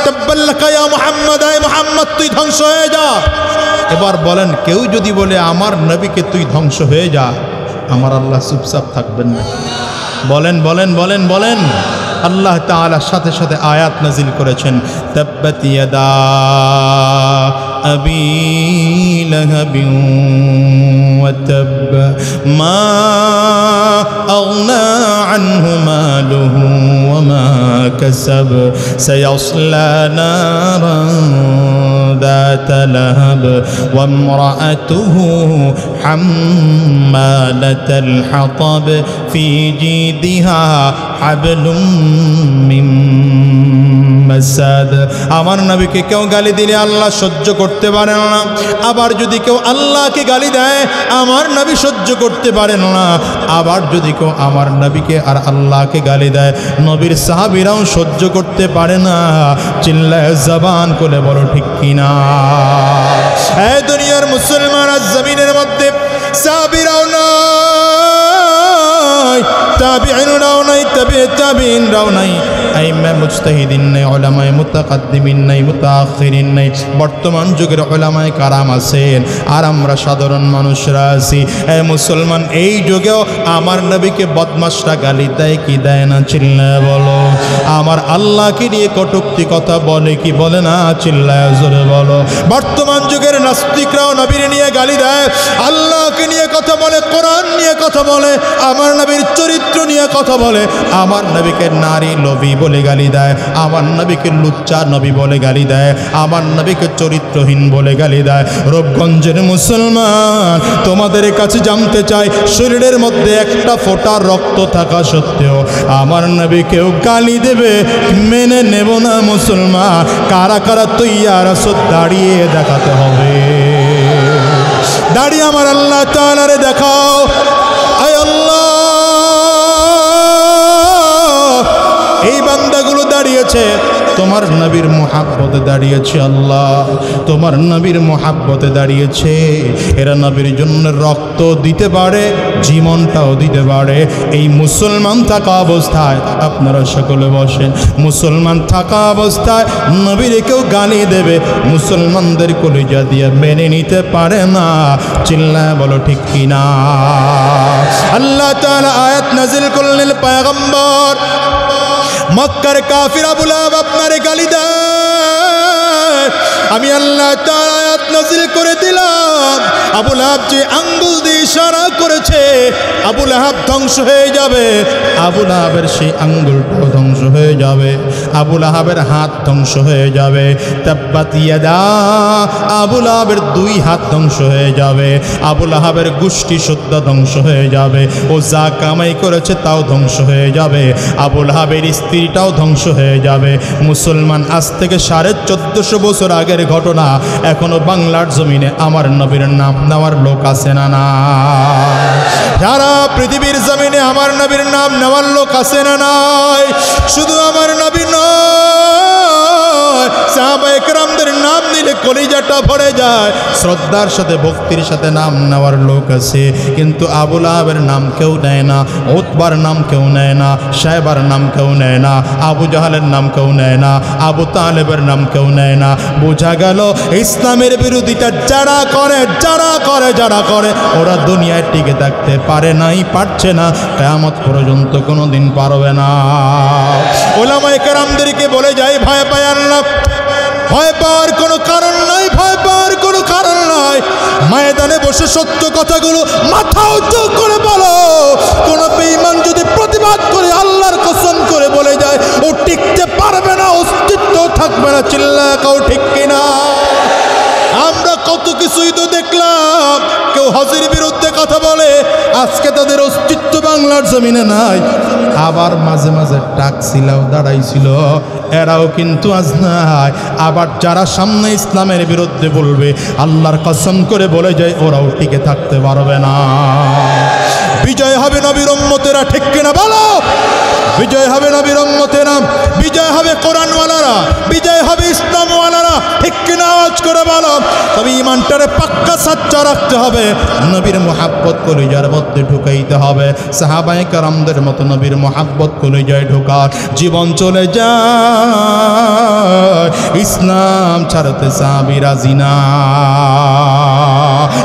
তাব্বাল্লাকা ইয়া মুহাম্মদ, এই মুহাম্মদ তুই ধ্বংস হয়ে যা। এবার বলেন কেউ যদি বলে আমার নবীকে তুই ধ্বংস হয়ে যা, আমার আল্লাহ চুপচাপ থাকবেন না? বলেন বলেন বলেন বলেন। আল্লাহ তাআলা সাথে সাথে আয়াত নাজিল করেছেন, তাব্বাত ইয়াদা أبي لهب وتب ما أغنى عنه ماله وما كسب سيصلى نارا ذات لهب وامرأته حمالة الحطب في جيدها حبل من مسد আমার নবীকে কেউ গালি দিলে আল্লাহ সহ্য করতে পারেন না, আবার যদি কেউ আল্লাহকে গালি দেয় আমার নবী সহ্য করতে পারেন না, আবার যদি কেউ আমার নবীকে আর আল্লাহকে গালি দেয় নবীর সাহাবীরাও সহ্য করতে পারে না। চিল্লায় জবান করে বলো ঠিক কিনা? এই দুনিয়ার মুসলমান আজ জমিনের মধ্যে সাহাবীরাও নাই, তাবিঈনরাও নাই, তাবিঈনরাও নাই, আইম্মা মুজতাহিদিন নাই, উলামায়ে মুতাকাদ্দিমিন নাই, মুতাআখিরিন নাই। বর্তমান যুগের উলামায়ে কারাম আছেন আর আমরা সাধারণ মানুষরা আছি। এই মুসলমান এই যুগেও আমার নবীকে বদমাশরা গালি দেয় কি দেয় না? চিল্লায় বলো। আমার আল্লাহকে নিয়ে কটূক্তি কথা বলে কি বলে না? চিল্লায় জোরে বলো। বর্তমান যুগের নাস্তিকরাও নবীর নিয়ে গালি দেয়, আল্লাহকে নিয়ে কথা বলে, কোরআন নিয়ে কথা বলে, আমার নবীর চরিত্র নিয়ে কথা বলে, আমার নবীকে নারী লোভী বলে গালি দেয়, আমার নবীকে লুচ্চা নবী বলে গালি দেয়, আমার নবীকে চরিত্রহীন বলে গালি দেয়। রূপগঞ্জের মুসলমান তোমাদের কাছে জানতে চাই, শরীরের মধ্যে একটা ফোঁটা রক্ত থাকা সত্ত্বেও আমার নবীকেও গালি দেবে, মেনে নেব না মুসলমান। কারা কারা তৈয়ার আছো? দাঁড়িয়ে দেখাতে হবে, দাঁড়িয়ে আমার আল্লাহ তাআলারে দেখাও। আয় আল্লাহ, এই বান্দাগুলো দাঁড়িয়েছে তোমার নবীর মুহাব্বতে দাঁড়িয়েছে, আল্লাহ তোমার নবীর মুহাব্বতে দাঁড়িয়েছে। এরা নবীর জন্য রক্ত দিতে পারে, জীবনটাও দিতে পারে। এই মুসলমান থাকা অবস্থায়, আপনারা সকলে বসেন, মুসলমান থাকা অবস্থায় নবীর কেউ গালি দেবে, মুসলমানদের কলিজা দিয়ে মেনে নিতে পারে না। চিল্লায় বলো ঠিক কিনা? আল্লাহ তাআলা আয়াত নাযিল করলেন, পয়গম্বর মক্কার কাফির আবু লাহাব আপনারে গালি দেয়, আমি আল্লাহ তাআলা আয়াত নাযিল করে দিলাম, আবু লাহাব যে আঙ্গুল দিয়ে ইশারা করেছে আবু লাহাব ধ্বংস হয়ে যাবে, আবু লাহাবের সেই আঙ্গুলটাও ধ্বংস হয়ে যাবে, আবু লাহাবের হাত ধ্বংস হয়ে যাবে। তাব্বাত ইয়াদা, আবু লাহাবের দুই হাত ধ্বংস হয়ে যাবে, আবু লাহাবের গোষ্ঠী শুদ্ধ ধ্বংস হয়ে যাবে, ও যা কামাই করেছে তাও ধ্বংস হয়ে যাবে, আবু লাহাবের স্ত্রীটাও ধ্বংস হয়ে যাবে। মুসলমান আজ থেকে 1450 বছর আগের ঘটনা, এখনো বাংলার জমিনে আমার নবীর নাম নেওয়ার লোক আছে না? না, যারা পৃথিবীর জমিনে আমার নবীর নাম নেওয়ার লোক আছে না? নাই। শুধু আমার নবী নয়, সাহাবায়ে কেরামদের নাম নিলে কলিজাটা ভরে যায়, শ্রদ্ধার সাথে ভক্তির সাথে নাম নেওয়ার লোক আছে, কিন্তু আবু লাহাবের নাম কেউ নেয় না, উতবার নাম কেউ নেয় না, সাইবার নাম কেউ নেয় না, আবু জাহালের নাম কেউ নেয় না, আবু তালেবের নাম কেউ নেয় না। বোঝা গেল ইসলামের বিরোধিতা যারা করে ওরা দুনিয়ায় টিকে থাকতে পারে নাই, পারছে না, কিয়ামত পর্যন্ত কোনোদিন পারবে না। উলামায়ে কেরামদেরকে বলে যায়, ভয় পায় না, ভয় পাওয়ার কোনো কারণ নাই, ভয় পাওয়ার কোনো কারণ নাই। ময়দানে বসে সত্য কথাগুলো মাথা উঁচু করে বলো। কোনো বেঈমান যদি প্রতিবাদ করে আল্লাহর কসম করে বলে যায়, ও টিকতে পারবে না, অস্তিত্ব থাকবে না। চিল্লায় কাও ঠিক কিনা? আমরা কত কিছুই তো দেখলাম, কেউ হজের বিরুদ্ধে কথা বলে, আজকে তাদের অস্তিত্ব বাংলার জমিনে নাই। আবার মাঝে মাঝে টাকছিলাও দাঁড়াইছিল, এরাও কিন্তু আজ নাই। আবার যারা সামনে ইসলামের বিরুদ্ধে বলবে, আল্লাহর কসম করে বলে যায়, ওরাও টিকে থাকতে পারবে না। বিজয় হবে নবীর উম্মতেরা, ঠিক কিনা বলো? বিজয় হবে নবীর উম্মতেরা, বিজয় হবে কোরআনওয়ালারা, বিজয় হবে ইসলামওয়ালারা, ঠিক কিনা? আওয়াজ করে বলো। তবে ইমানটারে পাক্কা সাচ্চা রাখতে হবে, নবীর মুহাব্বত কলিজার মধ্যে ঢুকাইতে হবে। সাহাবায়ে কেরামদের মতো নবীর মুহাব্বত কলিজায় ঢোকার জীবন চলে যায়, ইসলাম ছাড়তে সাহাবীরা জিনা,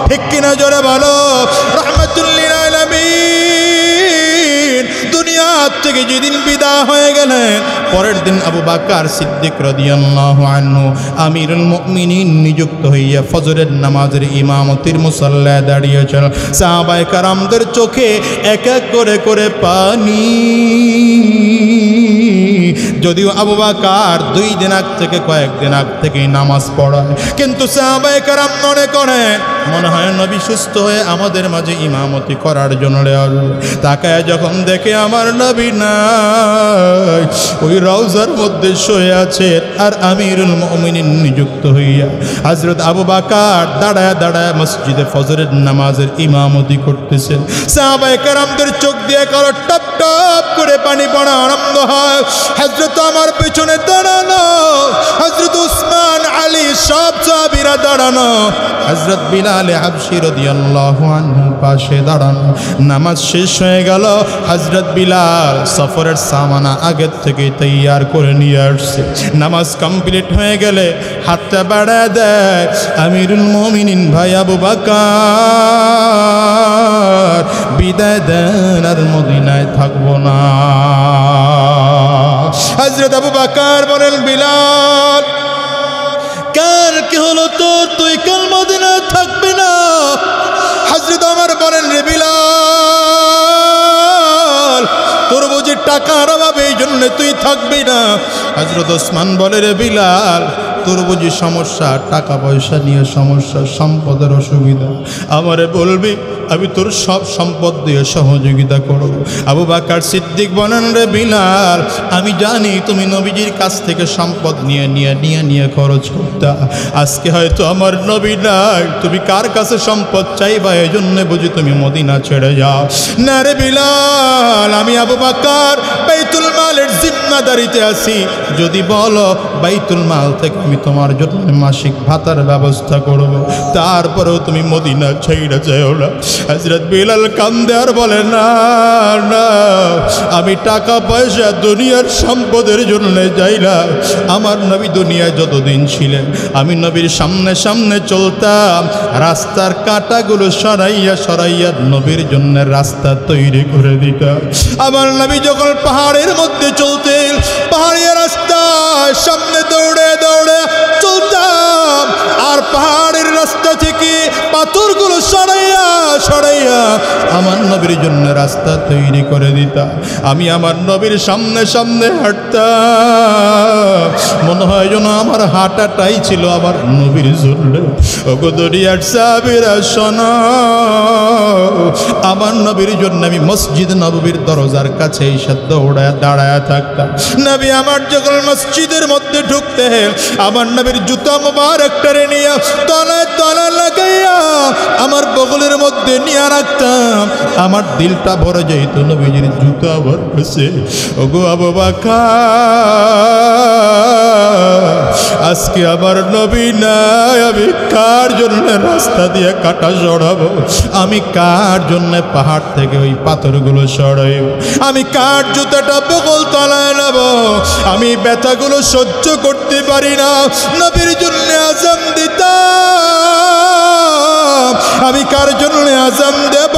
ঠিক কিনা? জোরে বলো। রাহমাতুল লিল আলামিন দুনিয়া থেকে যেদিন বিদায় হয়ে গেলেন, পরের দিন আবু বকর সিদ্দিক রাদিয়াল্লাহু আনহু আমিরুল মুমিনিন নিযুক্ত হইয়া ফজরের নামাজের ইমামতির মুসাল্লায় দাঁড়িয়েছেন। সাহাবায়ে কেরামদের চোখে এক এক করে করে পানি। যদিও আবু বকর 2 দিন আগ থেকে কয়েকদিন আগ থেকেই নামাজ পড়ায়, কিন্তু সাহাবায়ে কেরাম মনে করেন মনে হয় নবী সুস্থ হয়ে আমাদের মাঝে ইমামতি করার জন্য তাকায় যখন দেখে আমার নবী নাই, ওই রওজার মধ্যে শুয়ে আছে আর আমিরুল মুমিনিন নিযুক্ত হইয়া হযরত আবু বকর দাঁড়ায় দাঁড়ায় মসজিদে ফজরের নামাজের ইমামতি করতেছেন। সাহাবায়ে কেরামদের চোখ দিয়ে কারো টপ টপ করে পানি পড়া আরম্ভ হয়। হযরত আমার পেছনে দাঁড়ানো, হযরত উসমান আলী সব সাহাবীরা দাঁড়ানো, হযরত বিলাল হাবশী রাদিয়াল্লাহু আনহু পাশে দাঁড়ানো। নামাজ শেষ হয়ে গেল। হযরত বিলাল সফরের সামানা আগের থেকে তৈয়ার করে নিয়ে আসছে। নামাজ কমপ্লিট হয়ে গেলে হাতটা বাড়ায় দেয়, আমিরুল মুমিনিন ভাই আবু বকর বিদায় দেন, আর মদিনায় থাকবো না। হযরত আবু বকর বলেন, বিলাল কার কি হলো তোর, তুই কাল মদিনায় থাকবি না? হযরত ওমর বলেন, রে বিলাল তোর বুঝি টাকার অভাবে এই জন্য তুই থাকবি না? হযরত ওসমান বলে, রে বিলাল তোর বুঝি সমস্যা, টাকা পয়সা নিয়ে সমস্যা, সম্পদের অসুবিধা, আমারে বলবি আমি তোর সব সম্পদ দিয়ে সহযোগিতা করব। আবু বকর সিদ্দিক বলেন, রে বিলাল আমি জানি তুমি নবীজির কাছ থেকে সম্পদ নিয়ে খরচ করতে, আজকে হয়তো আমার নবী নাই, তুমি কার কাছে সম্পদ চাইবা, এই জন্য বুঝি তুমি মদিনা ছেড়ে যাও? না রে বিলাল, আমি আবু বকর বাইতুল মালের জিম্মাদারিতে আছি, যদি বলো বাইতুল মাল থেকে আমি তোমার জন্য মাসিক ভাতার ব্যবস্থা করব, তারপরেও তুমি মদিনা ছেড়ে যাও না। হযরত বিলাল কান্দে আর বলে, না না আমি টাকা পয়সা দুনিয়ার সম্পদের জন্য যাই না। আমার নবী দুনিয়ায় যতদিন ছিলেন আমি নবীর সামনে সামনে চলতাম, রাস্তার কাঁটাগুলো সরাইয়া নবীর জন্য রাস্তা তৈরি করে দিতাম। আমার নবী যখন পাহাড়ের মধ্যে চলতেন, পাহাড়ি রাস্তায় সামনে দৌড়ে দৌড়ে চলতাম, আর পাহাড়ের রাস্তা থেকে পাথরগুলো সরাইয়া আমার নবীর জন্য রাস্তা তৈরি করে দিতাম। আমি আমার নবীর সামনে সামনে হাঁটতাম, মনে হয় যেন আমার হাঁটাটাই ছিল আমার নবীর জন্য। ওগো দুনিয়ার সাহাবীরা শোনো, আমার নবীর জন্য আমি মসজিদ নববীর দরজার কাছে এসে দৌড়ায় দাঁড়ায় থাকতাম। নবী আমার যখন মসজিদের মধ্যে ঢুকতে আমার নবীর জুতা মোবারক টেনে নিয়ে তলায় তলা লাগাইয়া আমার বগলের মধ্যে নিয়ে রাখতাম, আমার দিলটা ভরে যেত নবীজির জুতা আমার কাছে। ওগো আবু বকর আজকে আমার নবী নাই, আমি কার জন্য রাস্তা দিয়ে কাটা সরাবো? আমি কার জন্য পাহাড় থেকে ওই পাথরগুলো সরাইব? আমি কার জুতাটা বগল তলায় নেব? আমি ব্যথাগুলো সহ্য করতে পারি না, নবীর জন্য আযান দিতাম। আমি কার জন্য আযান দেব?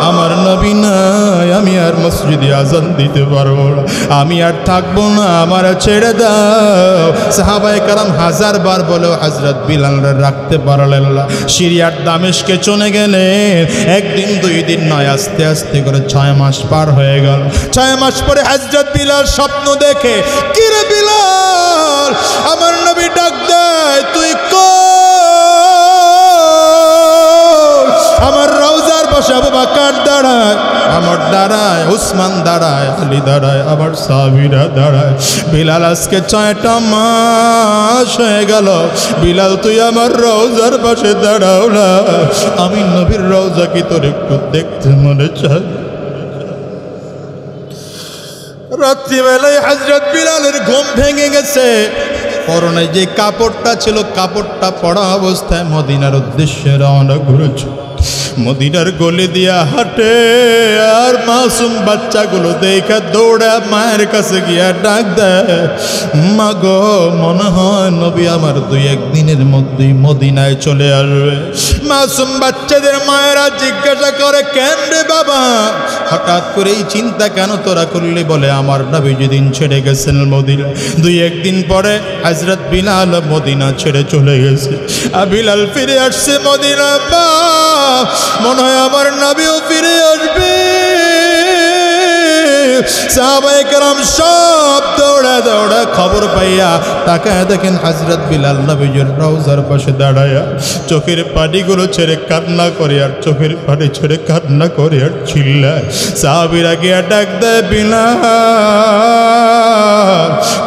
আমার নবী নাই, আমি আর মসজিদে আযান দিতে পারবো না, আমি আর থাকবো না, আমার ছেড়ে দাও। সাহাবায়ে কেরাম হাজার বার বলেও হযরত বিলালরে রাখতে পারলেন না। সিরিয়ার দামেস্কে চলে গেলেন। একদিন 2 দিন নয়, আস্তে আস্তে করে 6 মাস পার হয়ে গেল। 6 মাস পরে হযরত বিলাল স্বপ্ন দেখে, কি রে বিলাল, আমার নবী ডাক দেয়, তুই আমার রওজার পাশে আবু বকর দাঁড়ায়, আমার দাঁড়ায়, উসমান দাঁড়ায়, আলী দাঁড়ায়, আমার সাহাবীরা দাঁড়ায়। বিলাল আজকে 6টা মাস হয়ে গেল, বিলাল তুই আমার রওজার পাশে দাঁড়াও না, আমি নবীর রওজা কি তোর একটু দেখতে মনে চায়? রাত্রিবেলায় হযরত বিলালের ঘুম ভেঙে গেছে। পরনে যে কাপড়টা ছিল, কাপড়টা পরা অবস্থায় মদিনার উদ্দেশ্যে রওনা করেছে। মদিনার গলি দিয়া হাঁটে আর মাসুম বাচ্চাগুলো দেখা দৌড়ে মায়ের কাছে গিয়া ডাক দেয়, মা গো মনে হয় নবী আমার 2-1 দিনের মধ্যেই মদিনায় চলে আসবে। মাসুম বাচ্চাদের মায়েরা জিজ্ঞাসা করে, কেন রে বাবা, হঠাৎ করে এই চিন্তা কেন তোরা করলি? বলে আমার নবী যেদিন ছেড়ে গেছেন মদিনা, 2-1 দিন পরে হযরত বিলাল মদিনা ছেড়ে চলে গেছে। আর বিলাল ফিরে আসছে মদিনা, মনে হয় আমার নবীও ফিরে আসবে। সাহাবায়ে কেরাম সব দৌড়া দৌড়া খবর পাইয়া তাকায় দেখেন হযরত বিলাল নবীজির রওজার পাশে দাঁড়ায়া চোখের পানিগুলো ছেড়ে কান্না করে, আর চোখের পানি ছেড়ে কান্না করে আর চিল্লায়। সাহাবীরা গিয়া ডাক দেয়, বিলাল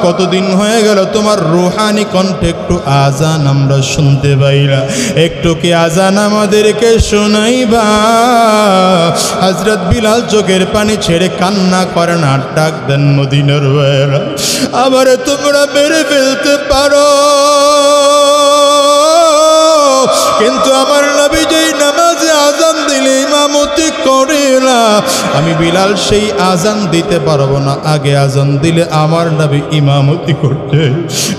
কতদিন হয়ে গেল তোমার রুহানি কণ্ঠে একটু আজান আমরা শুনতে পাইলা, একটু কি আজান আমাদেরকে শোনাইবা? হযরত বিলাল চোখের পানি ছেড়ে কান্না করেন আর ডাক দেন, মদিনার ভাইরা আমারে তোমরা মেরে ফেলতে পারো, কিন্তু আমার নবী যেই নামাজে আজান দিলে ইমামতি করে না, আমি বিলাল সেই আজান দিতে পারবো না। আগে আজান দিলে আমার নবী ইমামতি করতে।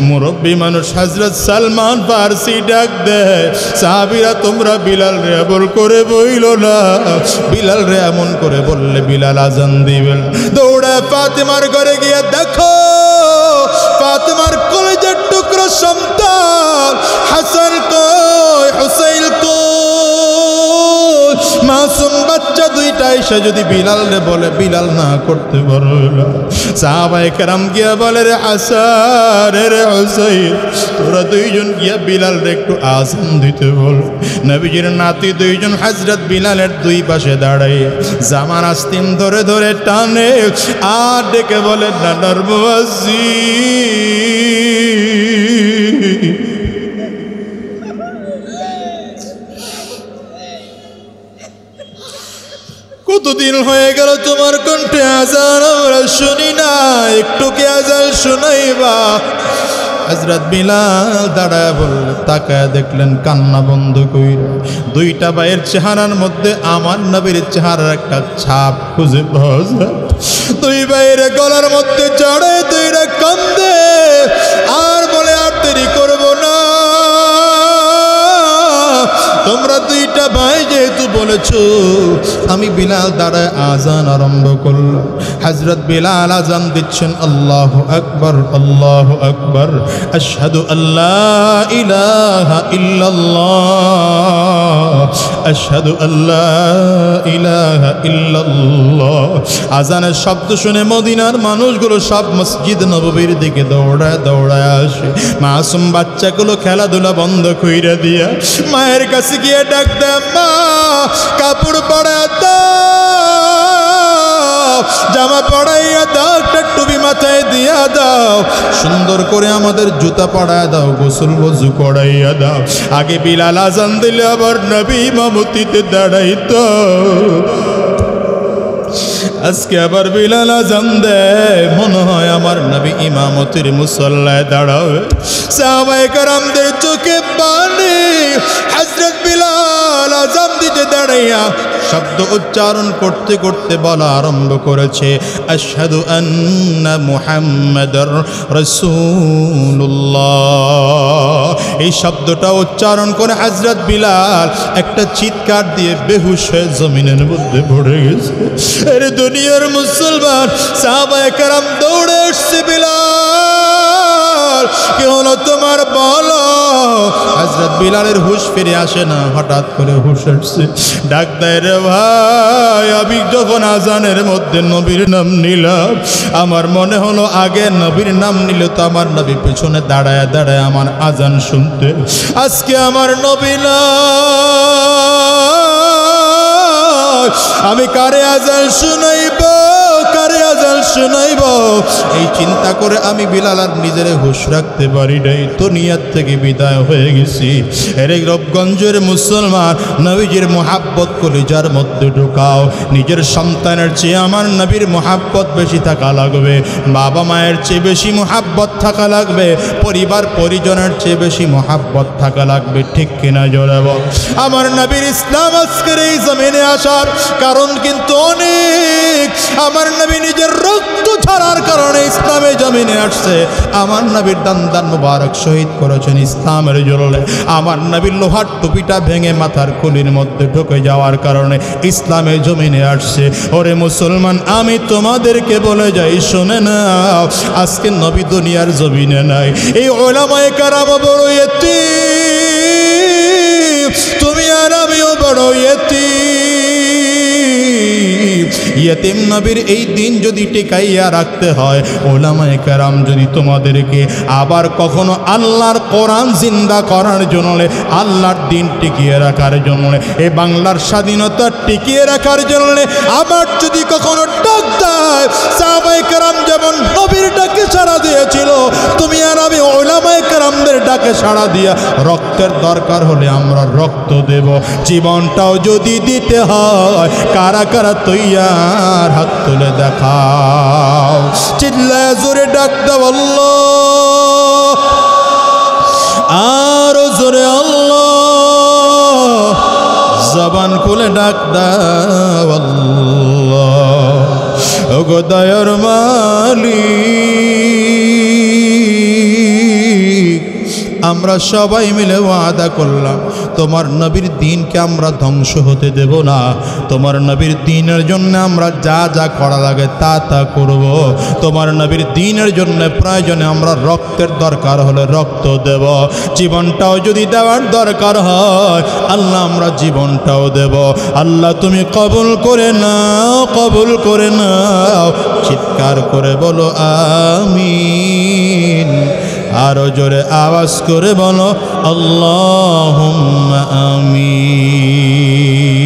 মুরব্বী মানুষ হযরত সালমান ফারসি ডাক দেয়, সাহাবীরা তোমরা বিলাল রে এমন করে বইল না, বিলাল রে এমন করে বললে বিলাল আজান দিবেন। দৌড়ে ফাতেমার ঘরে গিয়ে দেখো, ফাতেমার কলেজের টুকরো সন্তান হাসান কই, হুসাইন কই, মাসুম বাচ্চা দুইটা এসে যদি বিলাল রে বলে বিলাল না করতে পারবে না। সাহাবায়ে কেরাম গিয়া বলে, রে হাসান রে হুসাইন তোরা দুইজন গিয়া বিলাল রে একটু আজান দিতে বল। নবীজির নাতি দুইজন হযরত বিলালের দুই পাশে দাঁড়াইয়া জামার আস্তিন ধরে ধরে টানে আর ডেকে বলে, নানার মুয়াজ্জিন। কতদিন হয়ে গেল তোমার কণ্ঠে আজান আমরা শুনি না, একটু কি আজান শোনাইবা? হযরত বিলাল দাঁড়ায় বললে, তাকায় দেখলেন কান্না বন্ধ কইরা দুইটা ভাইয়ের চেহারার মধ্যে আমার নবীর চেহারার একটা ছাপ খুঁজে পাওয়া যায়। দুই ভাইয়ের গলার মধ্যে চড়ে দুইটা কান্দে আর বলে, আর দেরি করবো না, তোমরা দুইটা ভাই যেহেতু বলেছো, আমি বিলাল দাঁড়ায় আজান আরম্ভ করলাম। হযরত বিলাল আজান দিচ্ছেন, আল্লাহু আকবার আল্লাহু আকবার, আশহাদু আল্লা ইলাহা ইল্লাল্লাহ, আশহাদু আল্লা ইলাহা ইল্লাল্লাহ। আজানের শব্দ শুনে মদিনার মানুষগুলো সব মসজিদ নববীর দিকে দৌড়ায় দৌড়ায় আসে। মাসুম বাচ্চাগুলো খেলাধুলা বন্ধ কইরা দিয়া মায়ের কাছে গিয়ে ডাক দেয়, মা কাপড় পরা দাও, জামা পড়াইয়া দাও, একটা টুপি মাথায় দিয়া দাও, সুন্দর করে আমাদের জুতা পড়ায় দাও, গোসল বজু করাইয়া দাও। আগে বিলাল আজান দিলে আবার নবী ইমামতিতে দাঁড়াইতো, আজকে আবার বিলাল আজান দেয়, মনে হয় আমার নবী ইমামতির মুসল্লায় দাঁড়াবে। সাহাবায়ে কেরামদের চোখে পানি। হযরত বিলাল আজান দিতে দাঁড়াইয়া শব্দ উচ্চারণ করতে করতে বলা আরম্ভ করেছে, আশহাদু আন্না মুহাম্মাদার রাসূলুল্লাহ। এই শব্দটা উচ্চারণ করে হযরত বিলাল একটা চিৎকার দিয়ে বেহুশ হয়ে জমিনের মধ্যে পড়ে গেছে। এর দুনিয়ার মুসলমান সাহাবায়ে কেরাম দৌড়ে আসছে, বিলাল কি হলো তোমার বলো? হযরত বিলালের হুঁশ ফিরে আসে না, হঠাৎ করে হুঁশ আসছে, ডাক দেয়, রে ভাই আমি যখন আজানের মধ্যে নবীর নাম নিলাম, আমার মনে হলো আগে নবীর নাম নিলে তো আমার নবী পেছনে দাঁড়ায় দাঁড়ায় আমার আজান শুনতে, আজকে আমার নবী না, আমি কারে আজান শুনাইব, কারে আজান শুনাইব? এই চিন্তা করে আমি বিলাল আর নিজের হুঁশ রাখতে পারি নাই, দুনিয়ার থেকে বিদায় হয়ে গেছি। এর রূপগঞ্জের মুসলমান, নবীজির মোহাব্বত কলিজার মধ্যে ঢুকাও। নিজের সন্তানের চেয়ে আমার নবীর মোহাব্বত বেশি থাকা লাগবে, বাবা মায়ের চেয়ে বেশি মোহাব্বত থাকা লাগবে, পরিবার পরিজনের চেয়ে বেশি মোহাব্বত থাকা লাগবে। ঠিক কিনা জোরে বল। আমার নবীর ইসলাম আজকের এই জমিনে আসার কারণ কিন্তু অনেক। আমার নবী নিজের রক্ত ঝরার কারণে ইসলামের জমিনে আসছে। আমার নবীর দান মুবারক শহীদ করেছেন ইসলামের জোরে। আমার নবীর লোহার টুপিটা ভেঙে মাথার খুলির মধ্যে ঢুকে যাওয়ার কারণে ইসলামের জমিনে আসছে। ওরে মুসলমান, আমি তোমাদেরকে বলে যাই, শোনে নাও, আজকে নবী দুনিয়ার জমিনে নাই। এই উলামায়ে কেরাম বড় ইতিম, তুমি আর আমিও বড় ইতিম। নবীর এই দিন যদি টিকাইয়া রাখতে হয়, উলামায়ে কেরাম যদি তোমাদেরকে আবার কখনো আল্লাহর কোরআন জিন্দা করার জন্য, আল্লাহর দিন টিকিয়ে রাখার জন্য, এই বাংলার স্বাধীনতা টিকিয়ে রাখার জন্য আবার যদি কখনো ডাক দেয়, সাহাবায়ে কেরাম যেমন নবীর ডাকে সাড়া দিয়েছিল, তুমি আর আমি উলামায়ে কেরামদের ডাকে সাড়া দিয়া রক্তের দরকার হলে আমরা রক্ত দেব। জীবনটাও যদি দিতে হয়, কারা কারা তৈয়ার হাত তুলে দেখাও। চিল্লায় জোরে ডাক দাও আল্লাহ, আরো জোরে আল্লাহ, জবান খুলে ডাক দাও আল্লাহ। ওগো দয়ার মালিক, আমরা সবাই মিলে ওয়াদা করলাম, তোমার নবীর দিনকে আমরা ধ্বংস হতে দেব না। তোমার নবীর দিনের জন্য আমরা যা যা করা লাগে তা তা করব। তোমার নবীর দিনের জন্য প্রয়োজনে আমরা রক্তের দরকার হলে রক্ত দেব। জীবনটাও যদি দেওয়ার দরকার হয়, আল্লাহ আমরা জীবনটাও দেব। আল্লাহ তুমি কবুল করে নাও, কবুল করে নাও। চিৎকার করে বলো আমিন। আরো জোরে আওয়াজ করে বলো আল্লাহুম্মা আমিন।